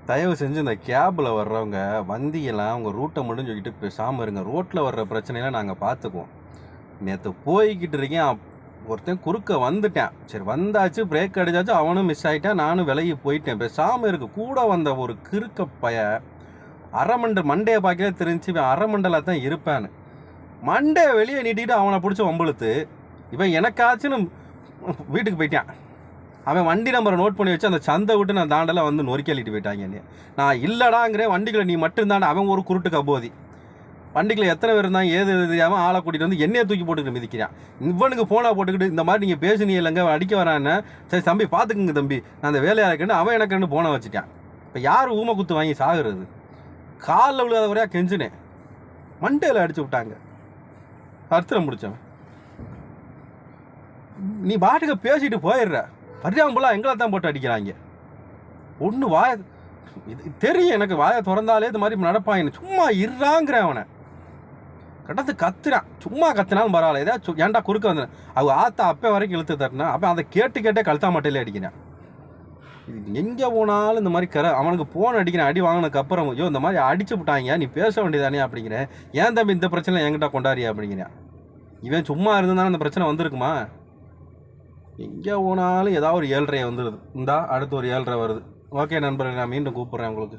தயவு செஞ்சு இந்த கேபில் வர்றவங்க வந்தியெல்லாம் உங்கள் ரூட்டை மட்டும் சொல்லிட்டு பேசாமல் இருங்க. ரோட்டில் வர்ற பிரச்சனையெல்லாம் நாங்கள் பார்த்துக்குவோம். நேற்று போய்கிட்டு இருக்கேன், ஒருத்தன் குறுக்க வந்துட்டேன். சரி வந்தாச்சு, பிரேக் அடிச்சாச்சு, அவனும் மிஸ் ஆகிட்டான், நானும் விலகி போயிட்டேன். பேசாமல் இருக்கு. கூட வந்த ஒரு கிறுக்க பைய மண்டையை பார்க்கவே தெரிஞ்சு இவன் அரைமண்டலாக தான் இருப்பான்னு மண்டையை வெளியே நீட்டிட்டு அவனை பிடிச்சி வம்புழுத்து இவன் எனக்காச்சுன்னு வீட்டுக்கு போயிட்டான். அவன் வண்டி நம்பரை நோட் பண்ணி வச்சு அந்த சந்தை விட்டு நான் தாண்டெல்லாம் வந்து நொறுக்கி போயிட்டாங்க. நான் இல்லடாங்கிறேன், வண்டிகளை நீ மட்டும்தாண்ட. அவன் ஒரு குருட்டு கபோதி. வண்டிகளை எத்தனை பேர் இருந்தாங்க ஏது தெரியாமல் ஆளை கூட்டிகிட்டு வந்து என்னையை தூக்கி போட்டுக்கிட்டு மிதிக்கிறான். இவனுக்கு ஃபோனாக போட்டுக்கிட்டு இந்த மாதிரி நீங்கள் பேசுனீங்க இல்லைங்க அடிக்க வரான்னு. சரி தம்பி பார்த்துக்குங்க தம்பி, நான் அந்த வேலையாக இருக்கேன்னு அவன் எனக்கு போனை வச்சுட்டான். இப்போ யார் ஊமை குத்து வாங்கி சாகுறது? காலில் விழுகாத வரையா கெஞ்சினேன், மண்டையில் அடிச்சு விட்டாங்க. அர்த்தம் முடிச்சவன். நீ பாட்டுக்கு பேசிட்டு போயிடுற, பரியாம்பலாம் எங்களை தான் போட்டு அடிக்கிறாங்க. ஒன்று வாய இது தெரியும் எனக்கு, வாயை திறந்தாலே இது மாதிரி நடப்பாங்க. சும்மா இருறாங்கிறேன். அவனை கடத்து கத்துறான். சும்மா கத்துனாலும் பரவாயில்ல, ஏதாவது ஏன்டா குறுக்க வந்தேன். அவ ஆத்தா அப்போ வரைக்கும் இழுத்து தட்டினா அப்போ அதை கேட்டே கழுத்தா மட்டையிலே அடிக்கிறான். எங்கே போனாலும் இந்த மாதிரி அவனுக்கு போன் அடிக்கிறேன். அடி வாங்கினதுக்கு அப்புறம் ஐயோ இந்த மாதிரி அடிச்சு விட்டாங்க, நீ பேச வேண்டியதானே அப்படிங்கிறேன். ஏன் தம்பி இந்த பிரச்சனை என்கிட்ட கொண்டாடியா அப்படிங்கிறேன். இவன் சும்மா இருந்தாலும் இந்த பிரச்சனை வந்திருக்குமா? எங்கே போனாலும் ஏதாவது ஒரு 7:30 வந்துடுது. இந்தா அடுத்து ஒரு 7:30 வருது. ஓகே நண்பர்களே, நான் மீண்டும் கூப்பிட்றேன் உங்களுக்கு.